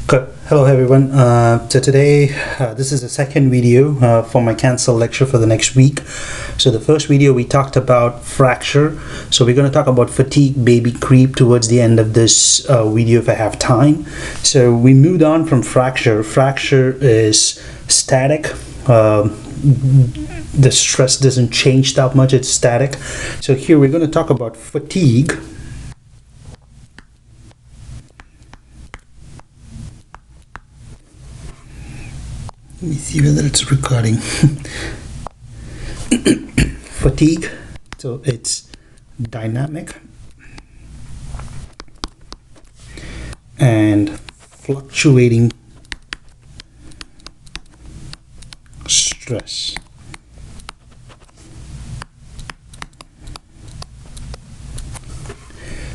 Hello everyone. So today this is the second video for my cancel lecture for the next week. So the first video we talked about fracture. So we're going to talk about fatigue, baby creep towards the end of this video if I have time. So we moved on from fracture. Fracture is static. The stress doesn't change that much, it's static. So here we're going to talk about fatigue. Let me see whether it's recording. Fatigue, so it's dynamic and fluctuating stress.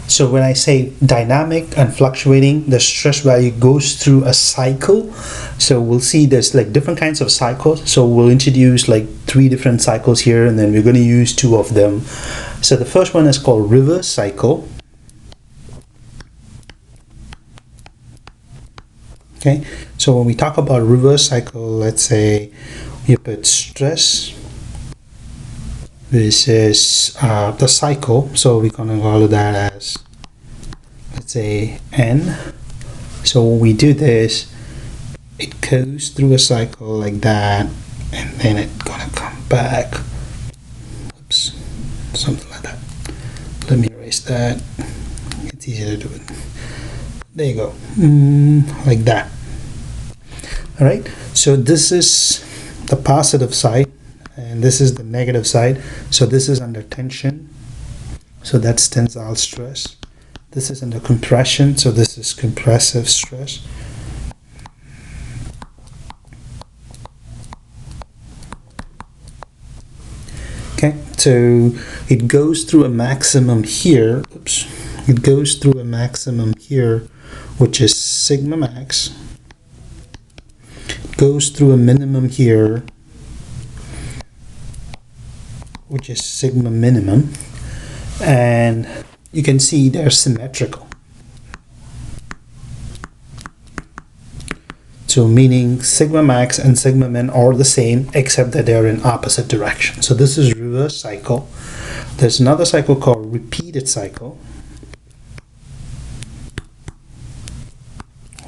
So when I say dynamic and fluctuating, the stress value goes through a cycle. So we'll see there's like different kinds of cycles. So we'll introduce like 3 different cycles here, and then we're going to use 2 of them. So the first one is called reverse cycle. Okay, so when we talk about reverse cycle, let's say you put stress. This is the cycle, so we're going to call that as, let's say, N. So when we do this, it goes through a cycle like that, and then it's going to come back. Oops, something like that. Let me erase that. It's easier to do it. There you go, like that. All right, so this is the positive side, and this is the negative side. So this is under tension, so that's tensile stress. This is under compression, so this is compressive stress. Okay, so it goes through a maximum here. Oops, it goes through a maximum here, which is sigma max. It goes through a minimum here, which is sigma minimum, and you can see they're symmetrical. So meaning sigma max and sigma min are the same, except that they're in opposite direction. So this is reverse cycle. There's another cycle called repeated cycle,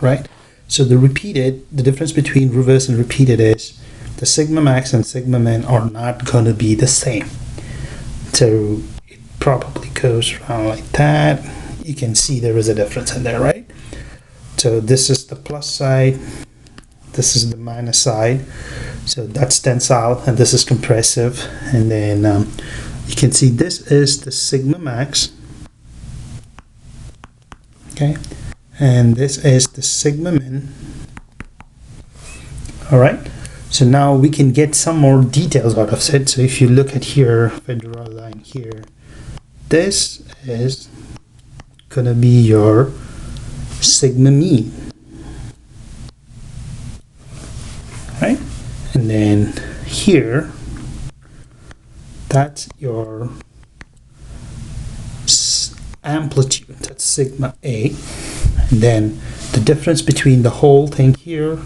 right? So the difference between reverse and repeated is the sigma max and sigma min are not going to be the same. So it probably goes around like that. You can see there is a difference in there, right? So this is the plus side, this is the minus side. So that's tensile and this is compressive. And then you can see this is the sigma max, okay, and this is the sigma min. All right, so now we can get some more details out of it. So if you look at here, if I draw a line here, this is gonna be your sigma mean, right? And then here, that's your amplitude, that's sigma A. And then the difference between the whole thing here,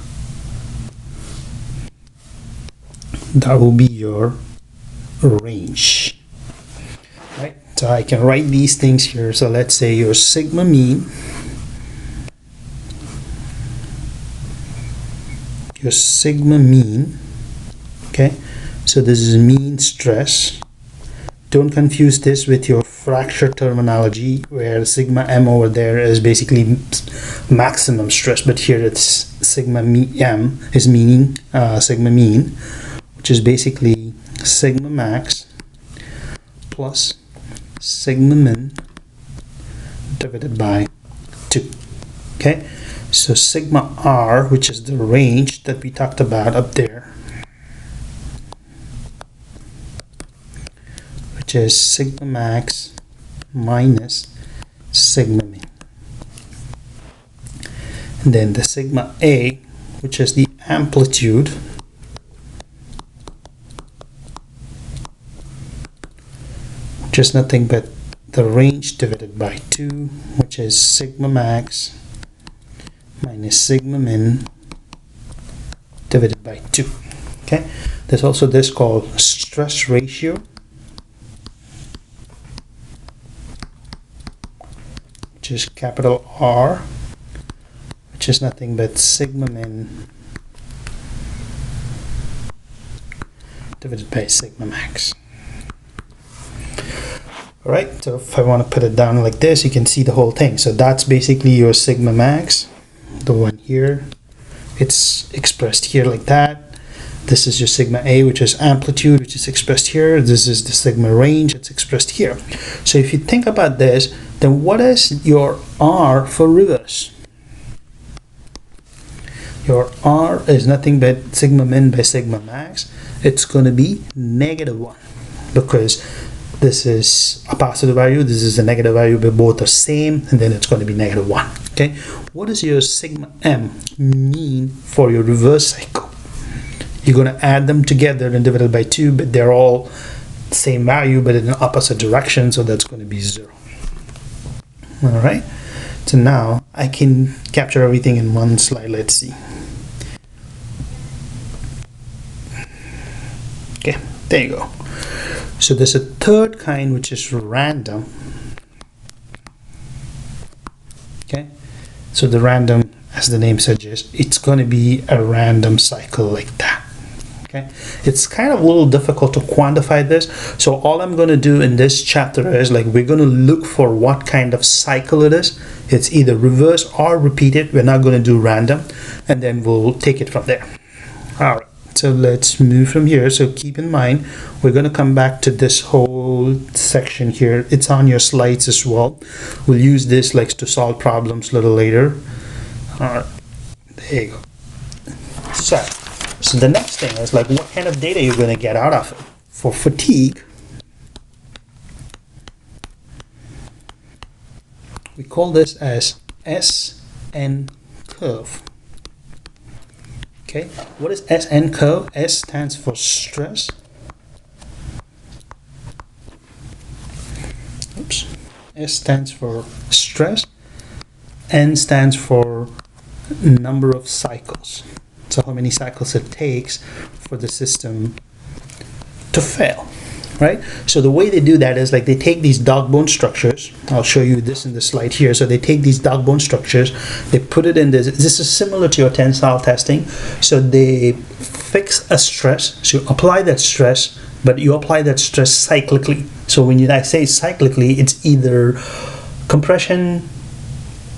that will be your range, right? So I can write these things here. So let's say your sigma mean, okay, so this is mean stress. Don't confuse this with your fracture terminology, where sigma m over there is basically maximum stress, but here it's sigma m is meaning sigma mean, which is basically sigma max plus sigma min divided by 2. Okay, so sigma r, which is the range that we talked about up there, which is sigma max minus sigma min. And then the sigma a, which is the amplitude, which is nothing but the range divided by 2, which is sigma max minus sigma min divided by 2. Okay, there's also this called stress ratio, which is capital R, which is nothing but sigma min divided by sigma max. All right, so if I want to put it down like this, you can see the whole thing. So that's basically your sigma max, the one here. It's expressed here like that. This is your sigma A, which is amplitude, which is expressed here. This is the sigma range, it's expressed here. So if you think about this, then what is your R for reverse? Your R is nothing but sigma min by sigma max. It's going to be -1 because this is a positive value, this is a negative value, but both are same, and then it's going to be -1. Okay, what does your sigma m mean for your reverse cycle? You're going to add them together and divide it by 2, but they're all same value but in the opposite direction, so that's going to be 0. All right, so now I can capture everything in one slide. Let's see. Okay, there you go. So there's a third kind, which is random. Okay, so the random, as the name suggests, it's going to be a random cycle like that. Okay, it's kind of a little difficult to quantify this, so all I'm going to do in this chapter is like we're going to look for what kind of cycle it is. It's either reverse or repeated. We're not going to do random, and then we'll take it from there. All right, so let's move from here. So keep in mind, we're going to come back to this whole section here. It's on your slides as well. We'll use this like to solve problems a little later. All right, there you go. So the next thing is like what kind of data you're going to get out of it. For fatigue, we call this as SN curve. Okay, what is SN curve? S stands for stress. Oops. S stands for stress. N stands for number of cycles. So how many cycles it takes for the system to fail, right? So the way they do that is like they take these dog bone structures. I'll show you this in the slide here. So they take these dog bone structures, they put it in this. This is similar to your tensile testing. So they fix a stress. So you apply that stress, but you apply that stress cyclically. So when I say cyclically, it's either compression,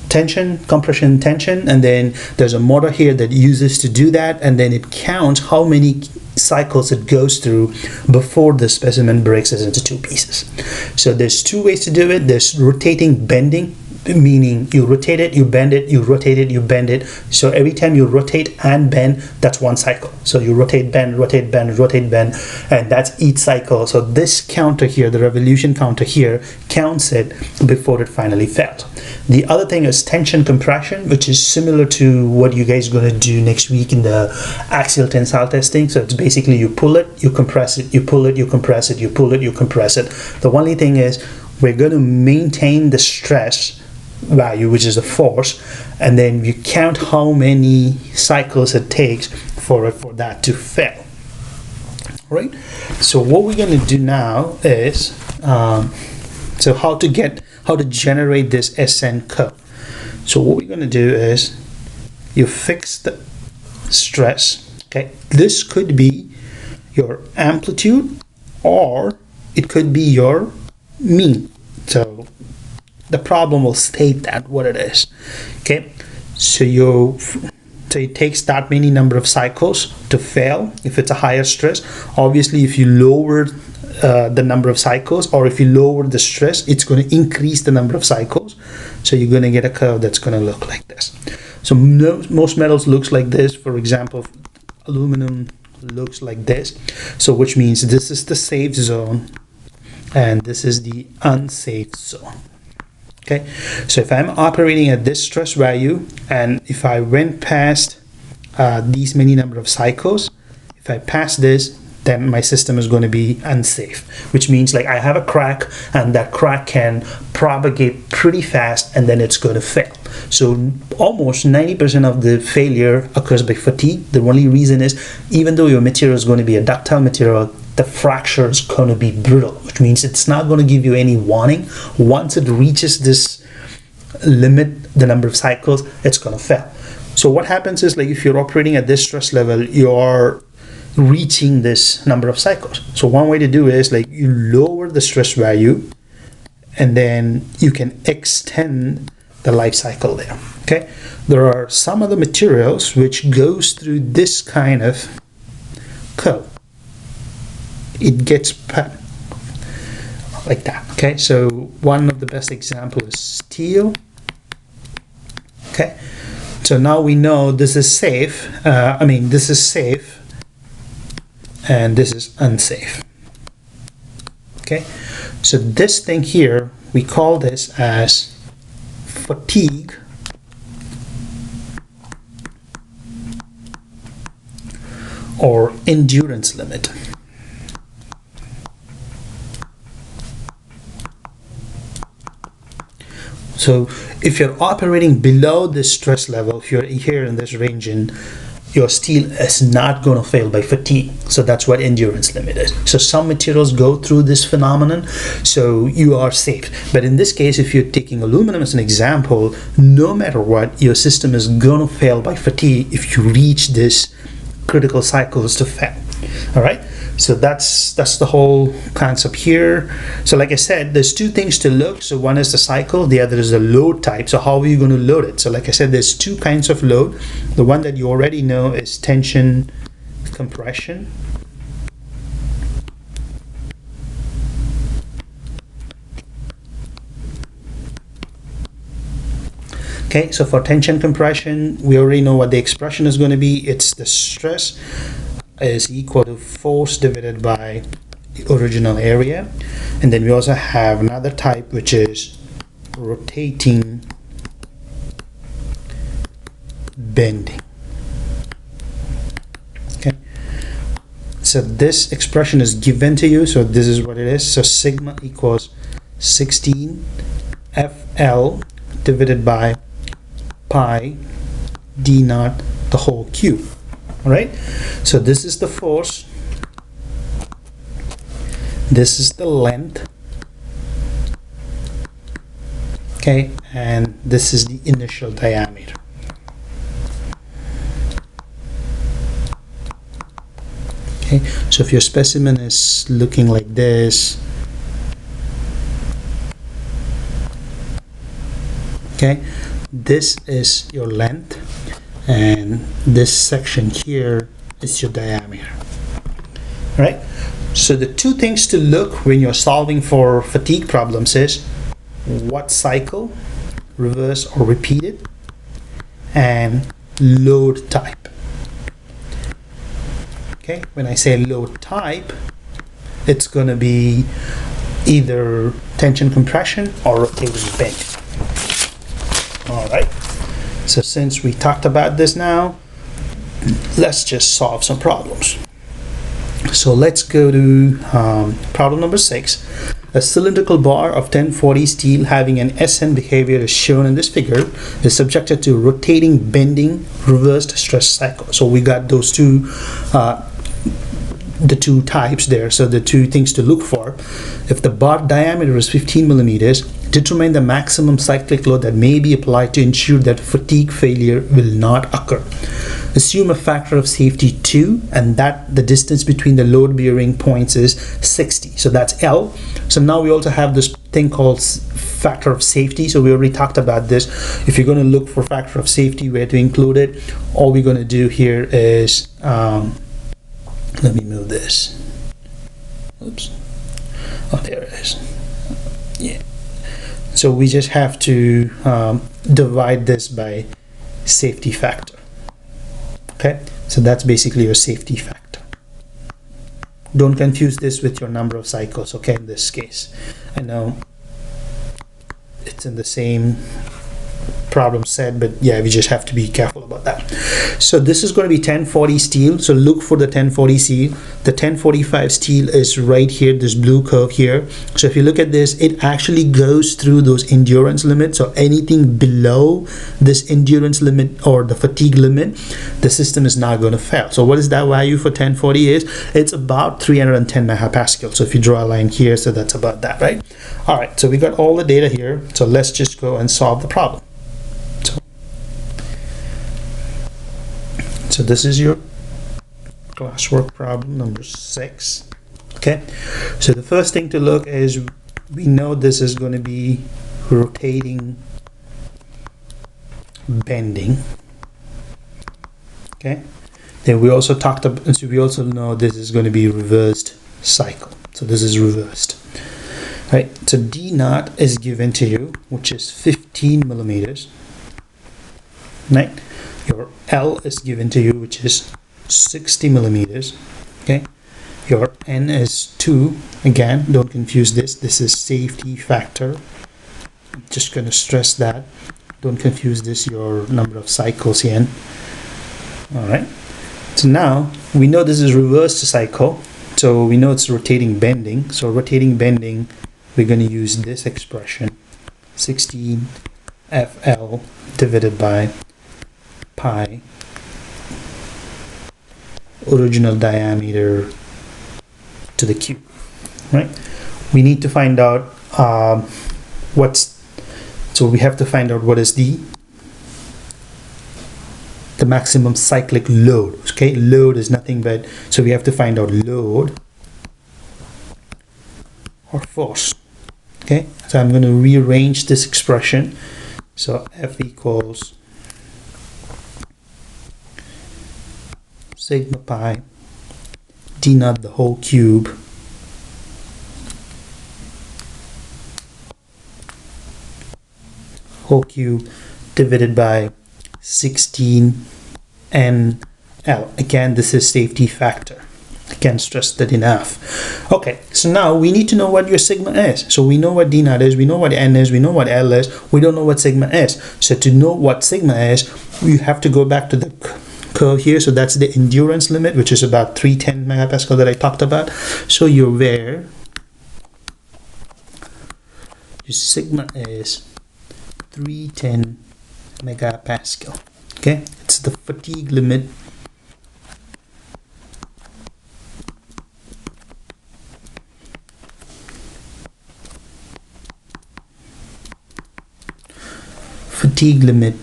tension, compression, tension, and then there's a motor here that uses to do that, and then it counts how many cycles it goes through before the specimen breaks it into 2 pieces. So there's 2 ways to do it. There's rotating bending, meaning you rotate it, you bend it, you rotate it, you bend it. So every time you rotate and bend, that's 1 cycle. So you rotate, bend, rotate, bend, rotate, bend, and that's each cycle. So this counter here, the revolution counter here, counts it before it finally fails. The other thing is tension compression, which is similar to what you guys are going to do next week in the axial tensile testing. So it's basically you pull it, you compress it, you pull it, you compress it, you pull it, you compress it. The only thing is we're going to maintain the stress value, which is a force, and then you count how many cycles it takes for that to fail. Right? So what we're going to do now is so how to generate this SN curve. So what we're going to do is you fix the stress. Okay, this could be your amplitude or it could be your mean. So the problem will state that what it is. Okay, so it takes that many number of cycles to fail if it's a higher stress. Obviously, if you lower the number of cycles, or if you lower the stress, it's going to increase the number of cycles. So you're going to get a curve that's going to look like this. So most metals looks like this. For example, aluminum looks like this. So which means this is the safe zone and this is the unsafe zone. Okay, so if I'm operating at this stress value and if I went past these many number of cycles, if I pass this, then my system is going to be unsafe, which means like I have a crack and that crack can propagate pretty fast and then it's going to fail. So almost 90% of the failure occurs by fatigue. The only reason is, even though your material is going to be a ductile material, the fracture is going to be brittle, which means it's not going to give you any warning. Once it reaches this limit, the number of cycles, it's going to fail. So what happens is, like, if you're operating at this stress level, you're reaching this number of cycles. So one way to do is, like, you lower the stress value and then you can extend the life cycle there. Okay, there are some other materials which goes through this kind of curve. It gets like that. Okay, so one of the best example is steel. Okay, so now we know this is safe. This is safe and this is unsafe. Okay, so this thing here, we call this as fatigue or endurance limit. So if you're operating below this stress level, if you're here in this region, your steel is not going to fail by fatigue. So that's what endurance limit is. So some materials go through this phenomenon, so you are safe. But in this case, if you're taking aluminum as an example, no matter what, your system is going to fail by fatigue if you reach this critical cycles to fail. All right. So that's the whole concept here. So like I said, there's two things to look. So one is the cycle, the other is the load type. So how are you going to load it? So like I said, there's two kinds of load. The one that you already know is tension compression. Okay, so for tension compression, we already know what the expression is going to be. It's the stress is equal to force divided by the original area. And then we also have another type, which is rotating bending. Okay, so this expression is given to you, so this is what it is. So sigma equals 16 FL divided by pi d naught the whole cube. All right, so this is the force, this is the length, okay, and this is the initial diameter. Okay, so if your specimen is looking like this, okay, this is your length and this section here is your diameter. All right, so the two things to look when you're solving for fatigue problems is what cycle, reverse or repeated, and load type. Okay, when I say load type, it's going to be either tension compression or rotating bending. All right, so since we talked about this now, let's just solve some problems. So let's go to problem number 6. A cylindrical bar of 1040 steel having an SN behavior is shown in this figure is subjected to rotating bending reversed stress cycle. So we got those two the two types there. So the two things to look for: if the bar diameter is 15 millimeters, determine the maximum cyclic load that may be applied to ensure that fatigue failure will not occur. Assume a factor of safety 2 and that the distance between the load bearing points is 60. So that's L. So now we also have this thing called factor of safety. So we already talked about this. If you're going to look for factor of safety, where to include it, all we're going to do here is let me move this. Oops. Oh, there it is. Yeah. So we just have to divide this by safety factor. Okay, so that's basically your safety factor. Don't confuse this with your number of cycles, okay, in this case. I know it's in the same problem set, but yeah, we just have to be careful about that. So this is going to be 1040 steel, so look for the 1040 steel. The 1045 steel is right here, this blue curve here. So if you look at this, it actually goes through those endurance limits. So anything below this endurance limit or the fatigue limit, the system is not going to fail. So what is that value for 1040 is? It's about 310 megapascal. So if you draw a line here, so that's about that, right? All right, so we got all the data here, so let's just go and solve the problem. So this is your classwork problem number 6. Okay, so the first thing to look is, we know this is going to be rotating bending. Okay, then we also talked about, so we also know this is going to be reversed cycle. So this is reversed, right? So D naught is given to you, which is 15 millimeters, right? Your L is given to you, which is 60 millimeters. Okay, your N is 2. Again, don't confuse this. This is safety factor. I'm just going to stress that. Don't confuse this, your number of cycles here. All right. So now we know this is reversed cycle. So we know it's rotating bending. So rotating bending, we're going to use this expression, 16 FL divided by pi original diameter to the cube, right? We need to find out so we have to find out what is the maximum cyclic load. Okay, load is nothing but, so we have to find out load or force. Okay, so I'm going to rearrange this expression. So F equals sigma pi D naught the whole cube divided by 16 NL. Again, this is safety factor. I can't stress that enough. Okay, so now we need to know what your sigma is. So we know what D naught is, we know what N is, we know what L is, we don't know what sigma is. So to know what sigma is, you have to go back to the curve here. So that's the endurance limit, which is about 310 megapascal that I talked about. So you're aware your sigma is 310 megapascal. Okay, it's the fatigue limit. Fatigue limit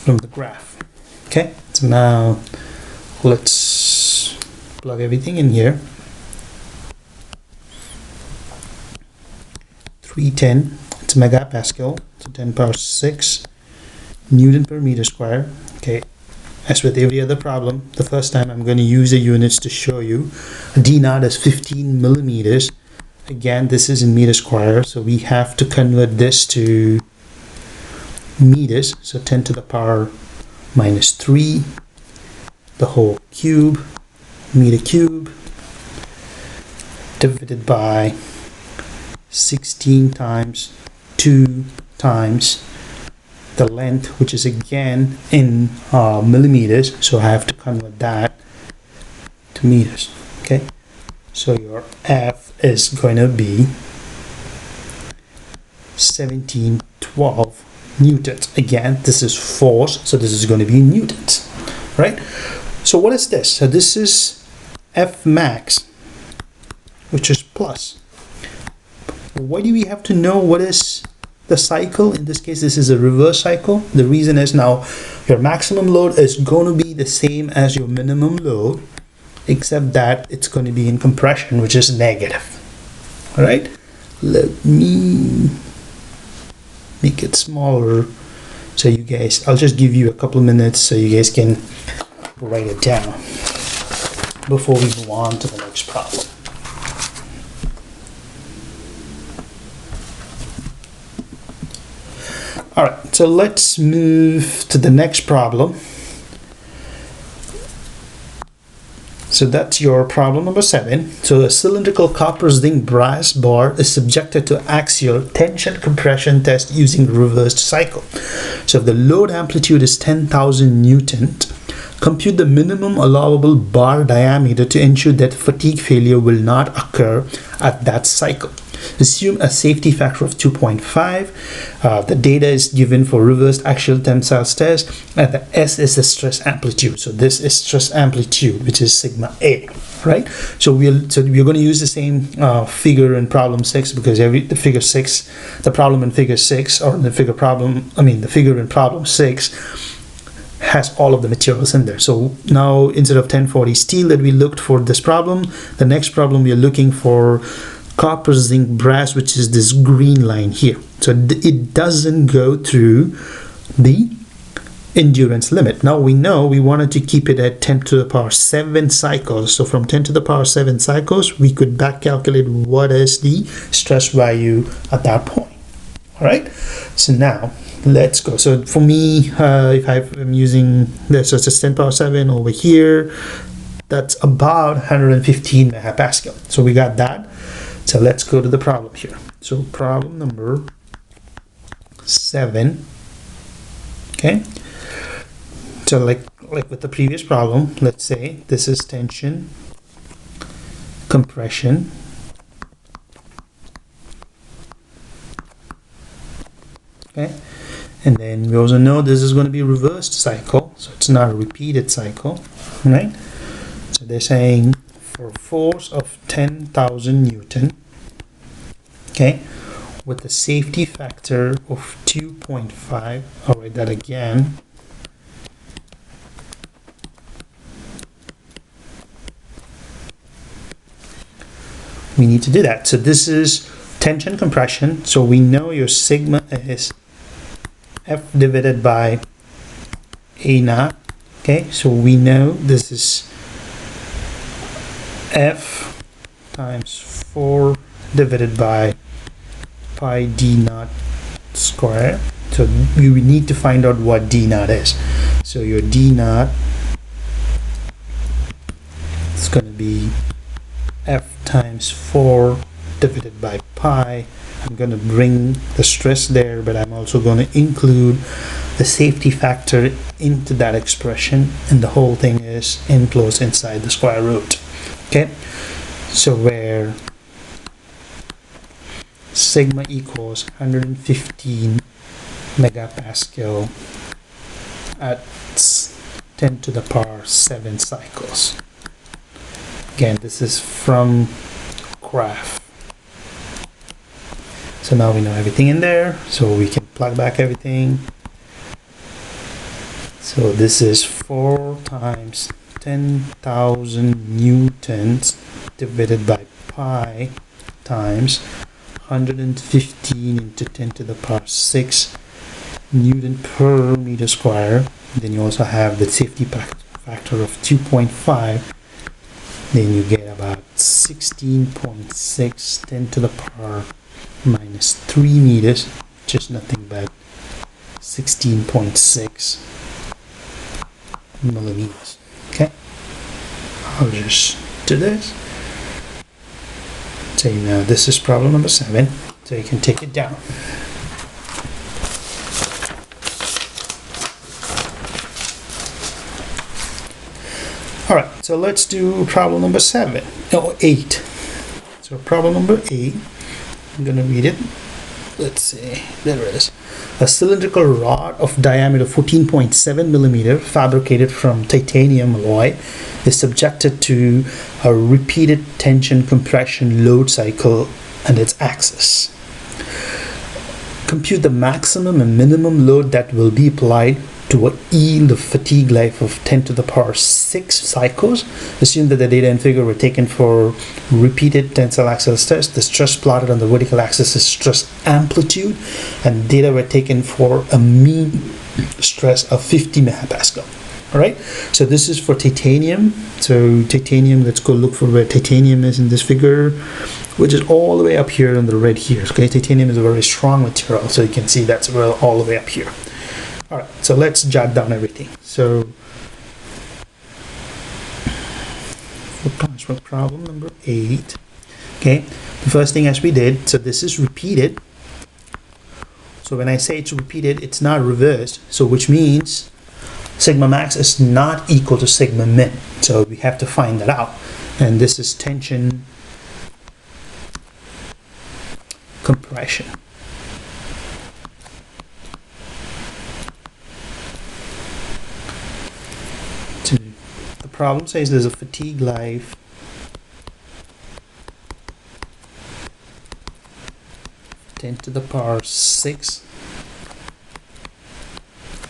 from the graph. Okay, so now let's plug everything in here. 310, it's megapascal, so 10 power 6 Newton per meter square. Okay, as with every other problem, the first time I'm going to use the units to show you. D naught is 15 millimeters. Again, this is in meter square, so we have to convert this to meters. So 10 to the power minus 3 the whole cube, meter cube, divided by 16 times 2 times the length, which is again in millimeters, so I have to convert that to meters. Okay, so your F is going to be 1712 newtons. Again, this is force, so this is going to be newtons, right? So what is this? So this is F max, which is plus. Why do we have to know what is the cycle? In this case, this is a reverse cycle. The reason is, now your maximum load is going to be the same as your minimum load, except that it's going to be in compression, which is negative. All right, let me make it smaller so you guys, I'll just give you a couple of minutes so you guys can write it down before we move on to the next problem. All right, so let's move to the next problem. So that's your problem number 7. So a cylindrical copper zinc brass bar is subjected to axial tension compression test using reversed cycle. So if the load amplitude is 10,000 Newton, compute the minimum allowable bar diameter to ensure that fatigue failure will not occur at that cycle. Assume a safety factor of 2.5. The data is given for reversed axial tensile test, and the S is the stress amplitude. So this is stress amplitude, which is sigma A, right? So we're going to use the same figure in problem 6, because the problem in figure 6, or the figure in problem 6 has all of the materials in there. So now, instead of 1040 steel that we looked for this problem, the next problem we are looking for copper zinc brass, which is this green line here. So it doesn't go through the endurance limit. Now we know we wanted to keep it at 10 to the power 7 cycles. So from 10 to the power 7 cycles, we could back calculate what is the stress value at that point. All right. So now let's go. So for me, if I'm using this, so it's just 10 power 7 over here, that's about 115 megapascal. So we got that. So let's go to the problem here. So problem number 7. Okay. So like with the previous problem, let's say this is tension, compression, okay, and then we also know this is going to be reversed cycle, so it's not a repeated cycle, right? So they're saying for force of 10,000 Newton, okay, with a safety factor of 2.5. I'll write that again. We need to do that. So this is tension compression. So we know your sigma is F divided by A naught. Okay, so we know this is F times 4 divided by pi d naught square. So we need to find out what d naught is. So your d naught is going to be F times 4 divided by pi. I'm going to bring the stress there, but I'm also going to include the safety factor into that expression, and the whole thing is enclosed inside the square root. Okay, so where sigma equals 115 megapascal at 10 to the power 7 cycles. Again, this is from graph. So now we know everything in there, so we can plug back everything. So this is 4 times 10,000 newtons divided by pi times 115 into 10 to the power 6 Newton per meter square. Then you also have the safety factor of 2.5. Then you get about 16.6 10 to the power minus 3 meters, which is nothing but 16.6 millimeters. Okay, I'll just do this. So you know this is problem number 7, so you can take it down. Alright, so let's do problem number 8. So problem number 8, I'm going to read it. Let's see, there it is. A cylindrical rod of diameter 14.7 millimeter fabricated from titanium alloy is subjected to a repeated tension compression load cycle and its axis. Compute the maximum and minimum load that will be applied to yield a fatigue life of 10 to the power 6 cycles. Assume that the data and figure were taken for repeated tensile axial stress. The stress plotted on the vertical axis is stress amplitude, and data were taken for a mean stress of 50 megapascal. All right, so this is for titanium. So titanium, let's go look for where titanium is in this figure, which is all the way up here on the red here. Okay, titanium is a very strong material, so you can see that's all the way up here. All right, so let's jot down everything. So for problem number 8. Okay, the first thing as we did, so this is repeated. So when I say it's repeated, it's not reversed, so which means sigma max is not equal to sigma min. So we have to find that out. And this is tension compression. So the problem says there's a fatigue life (10 to the power 6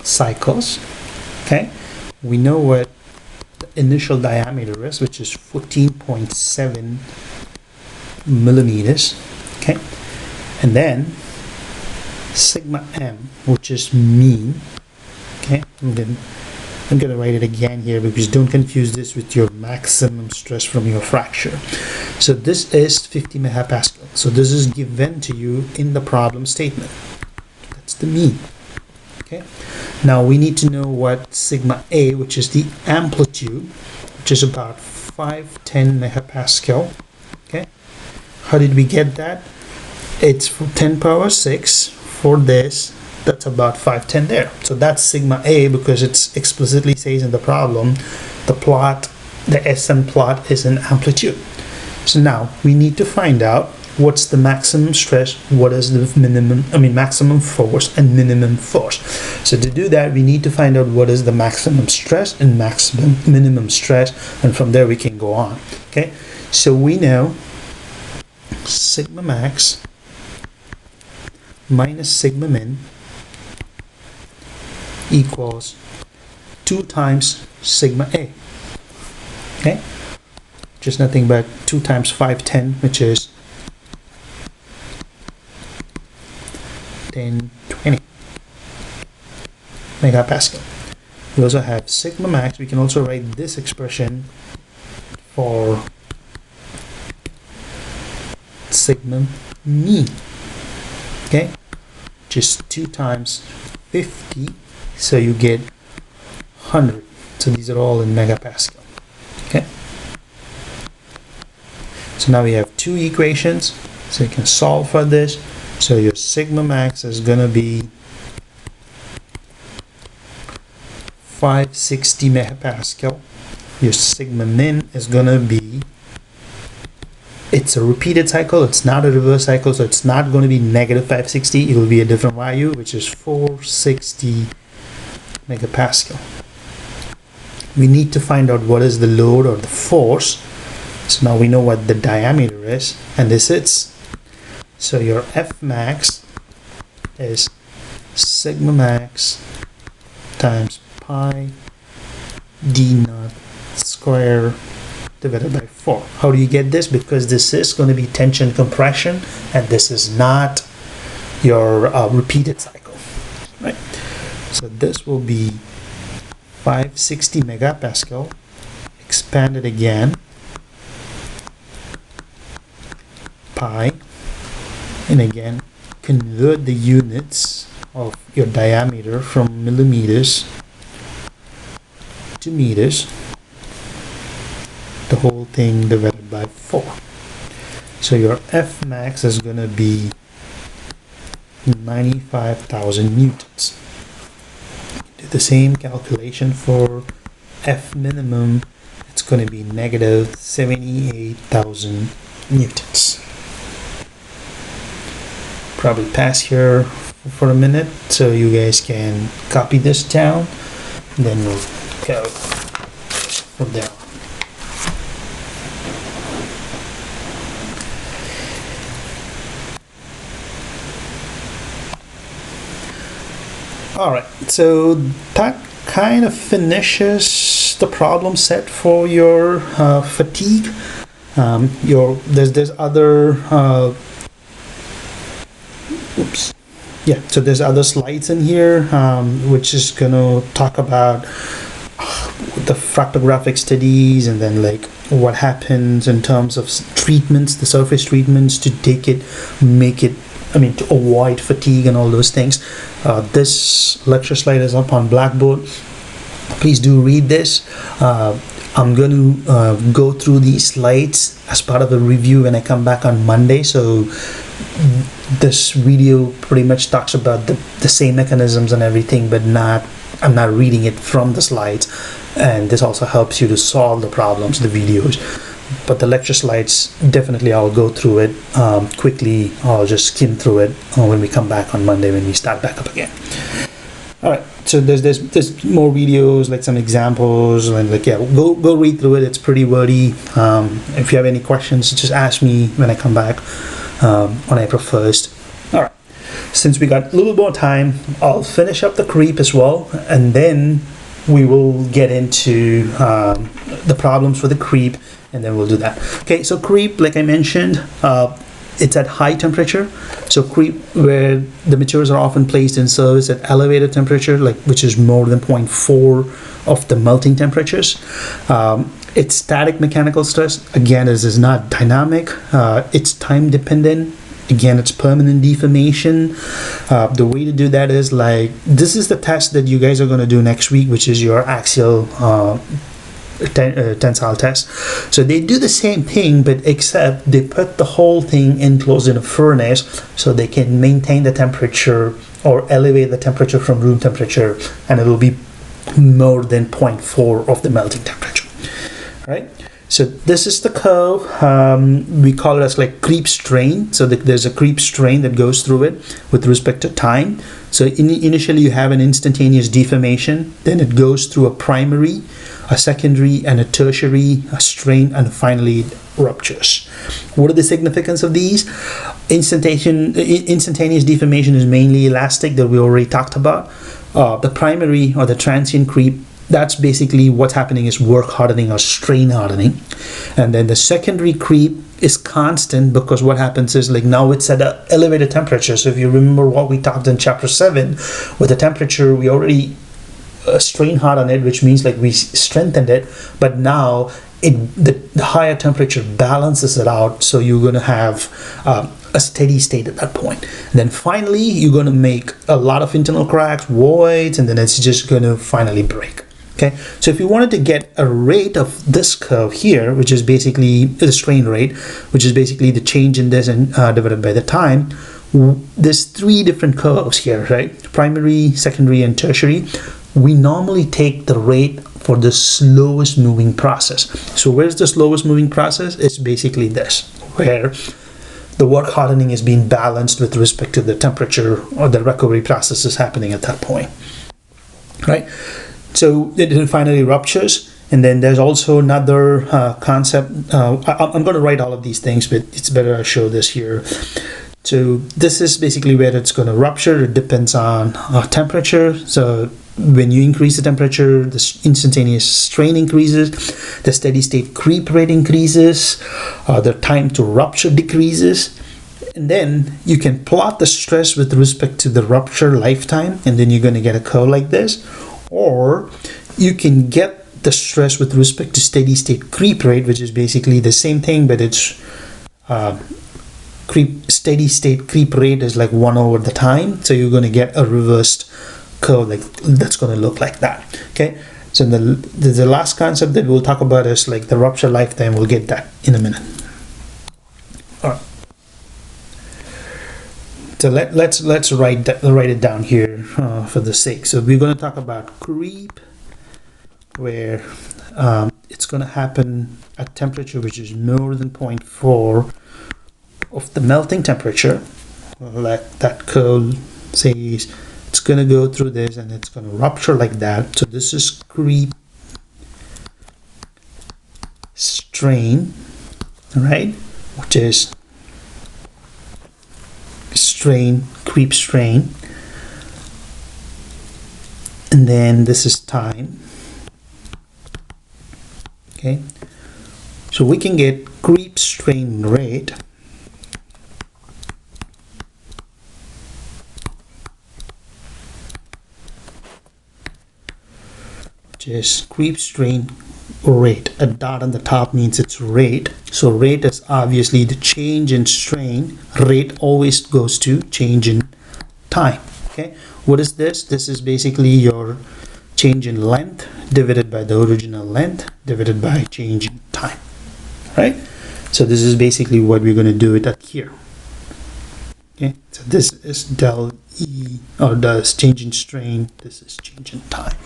cycles). Okay, we know what the initial diameter is, which is 14.7 millimeters. Okay, and then sigma m, which is mean. Okay, I'm gonna write it again here because don't confuse this with your maximum stress from your fracture. So this is 50 megapascal. So this is given to you in the problem statement. That's the mean. Okay. Now we need to know what sigma A, which is the amplitude, which is about 510 megapascal. Okay. How did we get that? It's 10 power 6 for this. That's about 510 there. So that's sigma A because it explicitly says in the problem the SN plot is an amplitude. So now we need to find out what's the maximum stress, what is the maximum force and minimum force. So to do that, we need to find out what is the maximum stress and minimum stress, and from there we can go on. Okay, so we know sigma max minus sigma min equals 2 times sigma A. Okay, just nothing but 2 times 510, which is 1020 megapascal. We also have sigma max. We can also write this expression for sigma mean. Okay, just 2 times 50, so you get 100. So these are all in megapascal. Okay, so now we have 2 equations, so you can solve for this. So your sigma max is gonna be 560 megapascal. Your sigma min is gonna be, it's a repeated cycle, it's not a reverse cycle, so it's not going to be negative 560, it will be a different value, which is 460 megapascal. We need to find out what is the load or the force. So now we know what the diameter is, and this is, so your F max is sigma max times pi d naught square divided by 4. How do you get this? Because this is going to be tension compression and this is not your repeated cycle, right? So this will be 560 megapascal expanded again pi, and again convert the units of your diameter from millimeters to meters, the whole thing divided by 4. So your F max is going to be 95,000 newtons. Do the same calculation for F minimum, it's going to be negative 78,000 newtons. Probably pass here for a minute so you guys can copy this down, and then we'll go from there. Alright, so that kind of finishes the problem set for your fatigue. There's other so there's other slides in here which is gonna talk about the fractographic studies, and then like what happens in terms of treatments, the surface treatments to to avoid fatigue and all those things. This lecture slide is up on Blackboard. Please do read this. I'm going to go through these slides as part of a review when I come back on Monday. So this video pretty much talks about the same mechanisms and everything, but I'm not reading it from the slides. And this also helps you to solve the problems, the videos. But the lecture slides, definitely I'll go through it quickly. I'll just skim through it when we come back on Monday when we start back up again. All right, so there's more videos, like some examples, and like, yeah, go read through it. It's pretty wordy. If you have any questions, just ask me when I come back on April 1st. All right, since we got a little more time, I'll finish up the creep as well, and then we will get into the problems for the creep, and then we'll do that. Okay, so creep, like I mentioned, it's at high temperature. So creep, where the materials are often placed in service at elevated temperature, like which is more than 0.4 of the melting temperatures. It's static mechanical stress. Again, this is not dynamic. It's time dependent. Again, it's permanent deformation. The way to do that is like, this is the test that you guys are going to do next week, which is your axial tensile test. So they do the same thing, but except they put the whole thing enclosed in a furnace so they can maintain the temperature or elevate the temperature from room temperature, and it will be more than 0.4 of the melting temperature. Right? So this is the curve. We call it as like creep strain. So there's a creep strain that goes through it with respect to time. So initially you have an instantaneous deformation, then it goes through a primary, a secondary, and a tertiary, a strain, and finally it ruptures. What are the significance of these? Instantaneous deformation is mainly elastic, that we already talked about. The primary or the transient creep, that's basically what's happening is work hardening or strain hardening. And then the secondary creep is constant, because what happens is like now it's at an elevated temperature. So if you remember what we talked in chapter 7, with the temperature, we already strain hardened it, which means like we strengthened it, but now the higher temperature balances it out. So you're going to have a steady state at that point. And then finally, you're going to make a lot of internal cracks, voids, and then it's just going to finally break. Okay, so if you wanted to get a rate of this curve here, which is basically the strain rate, which is basically the change in this and divided by the time, there's three different curves here, right? Primary, secondary, and tertiary. We normally take the rate for the slowest moving process. So where's the slowest moving process? It's basically this, where the work hardening is being balanced with respect to the temperature, or the recovery process is happening at that point, right? So it finally ruptures. And then there's also another concept. I'm going to write all of these things, but it's better I show this here. So this is basically where it's going to rupture. It depends on temperature. So when you increase the temperature, the instantaneous strain increases, the steady state creep rate increases, the time to rupture decreases. And then you can plot the stress with respect to the rupture lifetime, and then you're going to get a curve like this. Or you can get the stress with respect to steady state creep rate, which is basically the same thing, but it's steady state creep rate is like 1 over the time. So you're going to get a reversed curve like that's going to look like that. Okay, so the last concept that we'll talk about is like the rupture lifetime. We'll get that in a minute. All right. So let's write it down here for the sake. So we're going to talk about creep, where it's going to happen at temperature which is more than 0.4 of the melting temperature. Like that curve says, it's going to go through this and it's going to rupture like that. So this is creep strain, right? Which is strain, creep strain, and then this is time. Okay, so we can get creep strain rate, which is creep strain rate. A dot on the top means it's rate. So rate is obviously the change in strain. Rate always goes to change in time. Okay, what is this? This is basically your change in length. divided by the original length divided by change in time, right? So this is basically what we're going to do it at here. Okay, so this is del E, or the change in strain, this is change in time.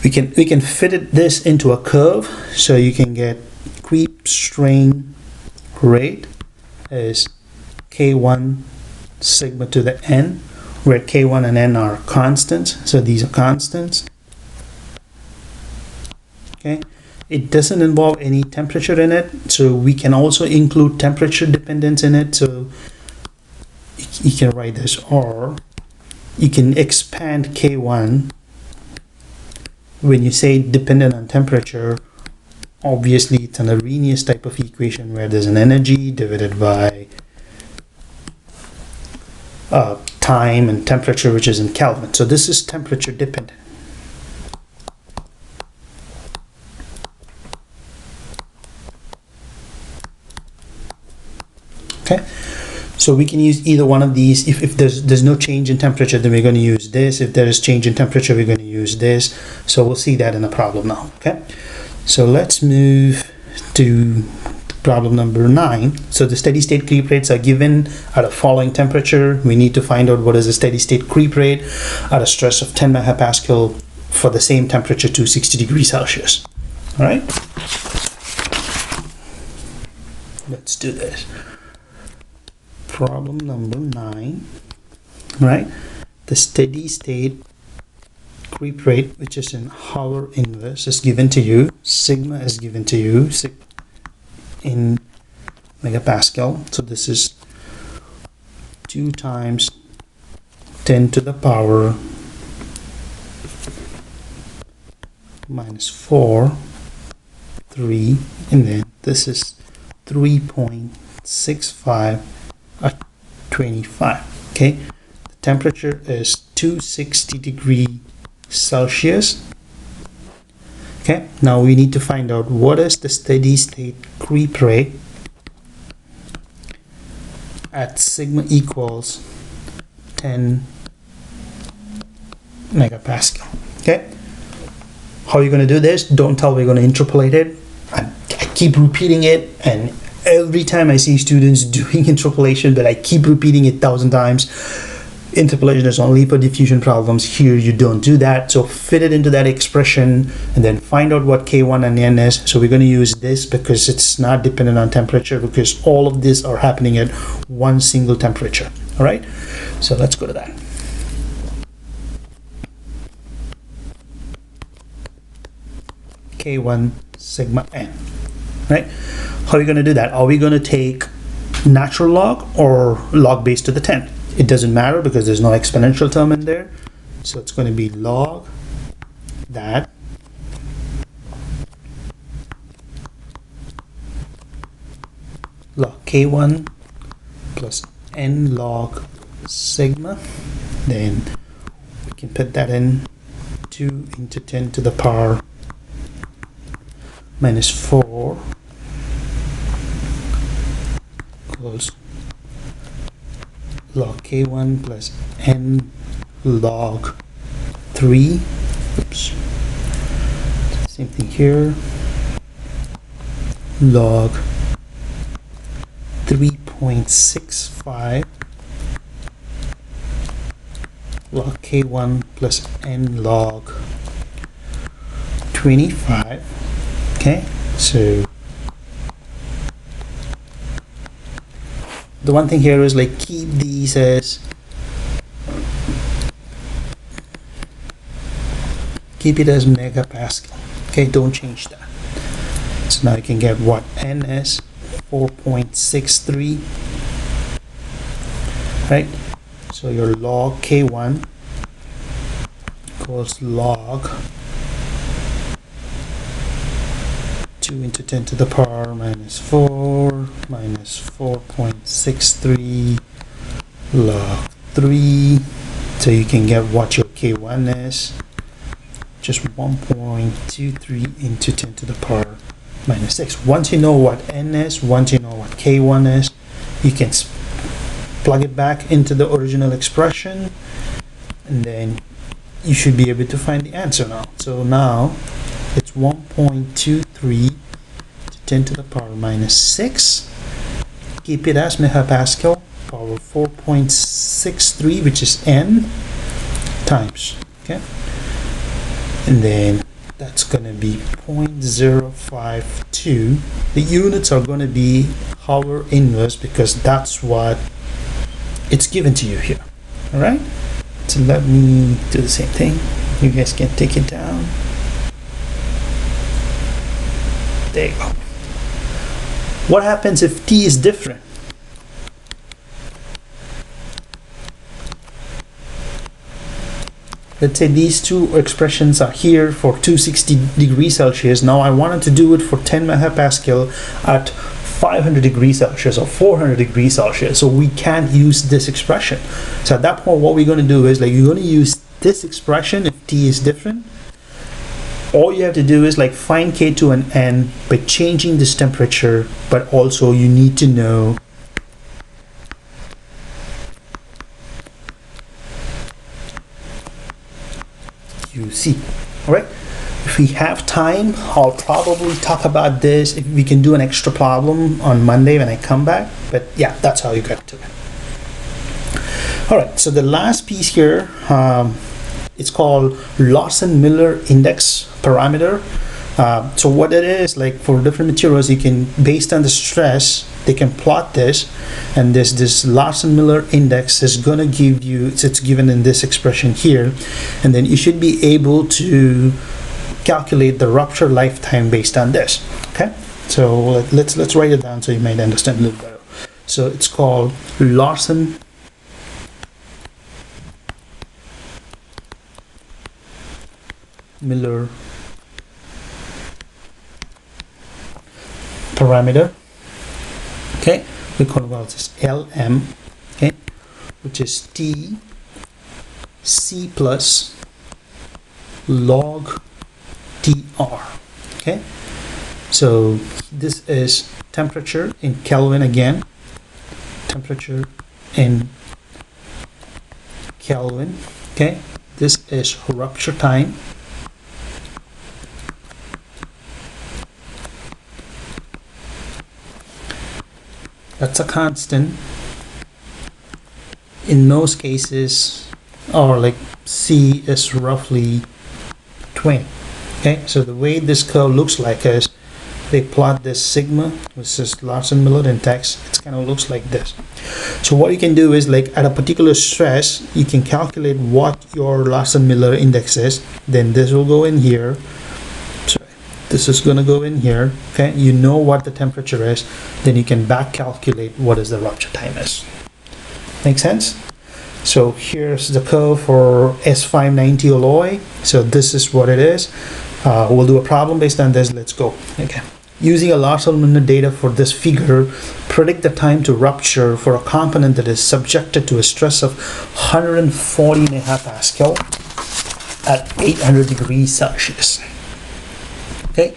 We can fit this into a curve, so you can get creep strain rate is K1 sigma to the n, where K1 and n are constants, so these are constants. Okay, it doesn't involve any temperature in it, so we can also include temperature dependence in it. So you can write this, or you can expand K1 when you say dependent on temperature. Obviously it's an Arrhenius type of equation where there's an energy divided by time and temperature, which is in Kelvin. So this is temperature dependent. Okay, so we can use either one of these. If there's no change in temperature, then we're going to use this. If there is change in temperature, we're going to use this. So we'll see that in a problem now. Okay, so let's move to problem number 9. So the steady state creep rates are given at a following temperature. We need to find out what is the steady state creep rate at a stress of 10 megapascal for the same temperature, 260 degrees Celsius. All right, let's do this. Problem number 9, right? The steady state creep rate, which is in Hauer inverse, is given to you. Sigma is given to you in megapascal. So this is 2 times 10 to the power minus 4, 3, and then this is 3.65 at 25. Okay, the temperature is 260 degrees Celsius. Okay, now we need to find out what is the steady state creep rate at sigma equals 10 megapascal. Okay, how are you going to do this? Don't tell we're going to interpolate it. I keep repeating it, and every time I see students doing interpolation, but I keep repeating it 1,000 times. Interpolation is only for diffusion problems. Here you don't do that. So fit it into that expression and then find out what K1 and N is. So we're going to use this because it's not dependent on temperature, because all of this are happening at one single temperature. All right, so let's go to that. K1 sigma N. Right? How are we going to do that? Are we going to take natural log or log base to the 10? It doesn't matter because there's no exponential term in there. So it's going to be log that log K1 plus N log sigma. Then we can put that in 2 into 10 to the power minus 4 equals log K1 plus N log 3. Oops. Same thing here. Log 3.65 log K1 plus N log 25. Okay, so the one thing here is like keep these as megapascal. Okay, don't change that. So now you can get what N is 4.63, right? So your log K1 equals log 2 into 10 to the power minus 4 minus 4.63 log 3. So you can get what your K1 is, just 1.23 into 10 to the power minus 6. Once you know what N is, once you know what K1 is, you can plug it back into the original expression, and then you should be able to find the answer now. So now it's 1.23 to 10 to the power minus 6. Keep it as megapascal, power 4.63, which is n times, okay? And then that's going to be 0.052. The units are going to be Hoover inverse because that's what it's given to you here. All right, so let me do the same thing. You guys can take it down. There you go. What happens if t is different? Let's say these two expressions are here for 260 degrees Celsius. Now I wanted to do it for 10 megapascal at 500 degrees Celsius or 400 degrees Celsius. So we can't use this expression. So at that point, what we're going to do is, like, you're going to use this expression if t is different. All you have to do is like find K2 and N by changing this temperature, but also you need to know QC. All right. If we have time, I'll probably talk about this. If we can do an extra problem on Monday when I come back. But yeah, that's how you get to it. All right. So the last piece here, it's called Larsen-Miller index parameter. So what it is, like for different materials, you can, based on the stress, they can plot this, and this Larsen-Miller index is going to give you, it's given in this expression here, and then you should be able to calculate the rupture lifetime based on this. Okay, so let's write it down so you might understand a little better. So it's called Larsen-Miller parameter. Okay, we call this LM, okay, which is T C plus log TR. Okay, so this is temperature in Kelvin again, temperature in Kelvin. Okay, this is rupture time. That's a constant in most cases, or like C is roughly 20. Okay, so the way this curve looks like is they plot this sigma, which is Larsen-Miller index. It kind of looks like this. So what you can do is, like, at a particular stress, you can calculate what your Larsen-Miller index is. Then this will go in here. This is going to go in here. Okay, you know what the temperature is, then you can back calculate what is the rupture time is. Make sense? So here's the curve for S590 alloy. So this is what it is. We'll do a problem based on this. Let's go. Okay, using a Larsen-Miller data for this figure, predict the time to rupture for a component that is subjected to a stress of 140 megapascal at 800 degrees Celsius. Okay,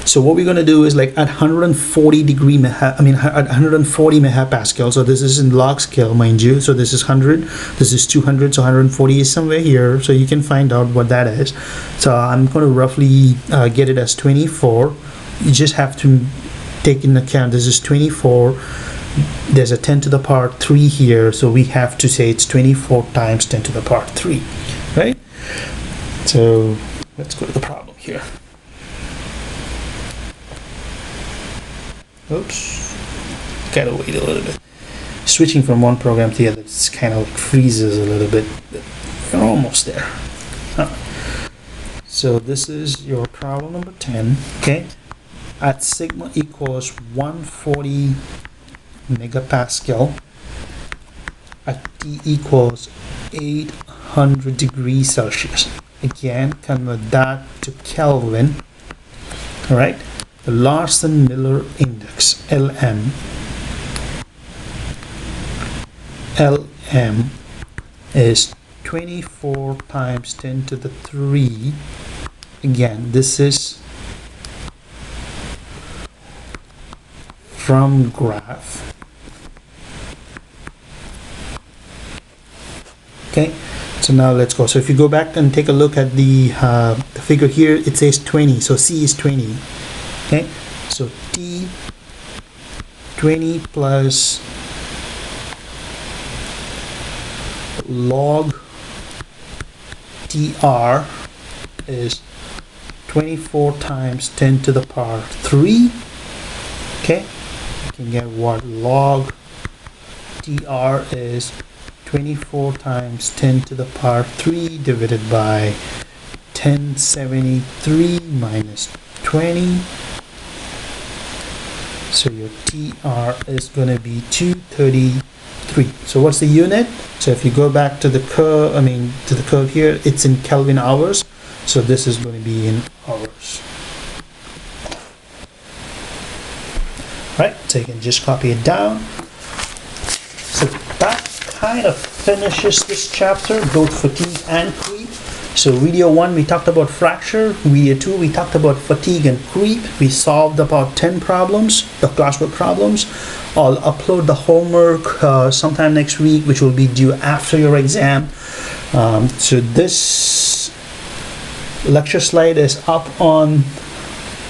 so what we're going to do is, like, at 140 megapascal, so this is in log scale, mind you, so this is 100, this is 200, so 140 is somewhere here, so you can find out what that is. So I'm going to roughly get it as 24. You just have to take into account this is 24, there's a 10 to the power 3 here, so we have to say it's 24 times 10 to the power 3, right? So let's go to the problem here. Oops, gotta wait a little bit. Switching from one program to the other, it's kind of freezes a little bit. You're almost there. So this is your problem number 10. Okay, at sigma equals 140 megapascal, at T equals 800 degrees Celsius. Again, convert that to Kelvin. All right. The Larsen-Miller index, LM is 24 times 10 to the 3. Again, this is from graph. Okay, So now let's go. So if you go back and take a look at the figure here, it says 20. So C is 20. Okay. So T 20 plus log TR is 24 times 10 to the power 3. Okay. You can get what log TR is 24 times 10 to the power 3 divided by 1073 minus 20. So your TR is going to be 233. So what's the unit? So if you go back to the curve, to the curve here, it's in Kelvin hours. So this is going to be in hours. Right, so you can just copy it down. So that kind of finishes this chapter, both fatigue and creep. So video 1 we talked about fracture, video 2 we talked about fatigue and creep. We solved about 10 problems, the classwork problems. I'll upload the homework sometime next week, which will be due after your exam. So this lecture slide is up on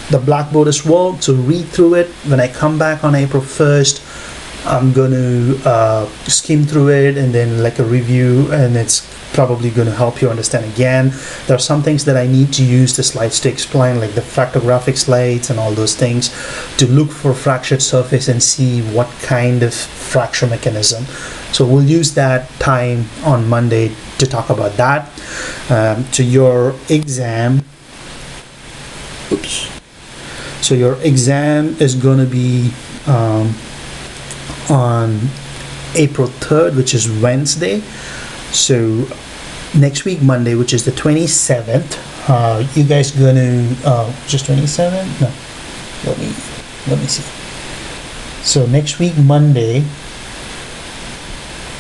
the Blackboard as well, so read through it. When I come back on April 1st, I'm going to skim through it and then like a review, and it's probably going to help you understand again. There are some things that I need to use the slides to explain, like the fractographic slides and all those things, to look for fractured surface and see what kind of fracture mechanism. So we'll use that time on Monday to talk about that. So your exam, so your exam is going to be on April 3rd, which is Wednesday. So next week, Monday, which is the 27th, you guys gonna just 27th? No, let me see. So next week, Monday,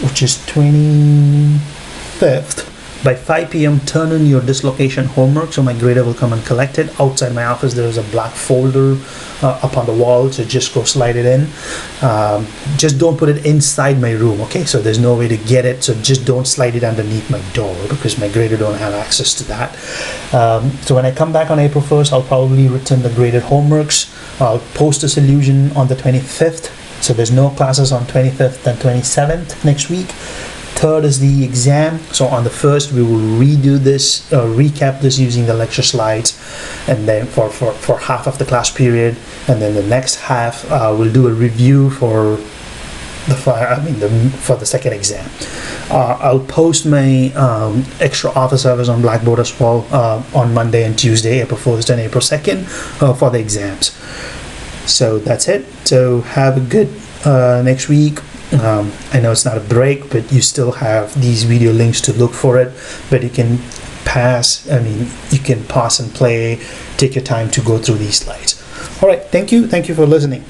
which is 25th, by 5 p.m. turn in your dislocation homework, so my grader will come and collect it. Outside my office there is a black folder up on the wall, so just go slide it in. Just don't put it inside my room, okay? So there's no way to get it, so just don't slide it underneath my door, because my grader don't have access to that. So when I come back on April 1st, I'll probably return the graded homeworks. I'll post a solution on the 25th, so there's no classes on 25th and 27th next week. 3rd is the exam, so on the 1st we will redo this, recap this using the lecture slides, and then for half of the class period, and then the next half we'll do a review for for the second exam. I'll post my extra office hours on Blackboard as well on Monday and Tuesday, April 1st and April 2nd for the exams. So that's it. So have a good next week. I know it's not a break, but you still have these video links to look for it, but you can you can pause and play, take your time to go through these slides. All right, thank you for listening.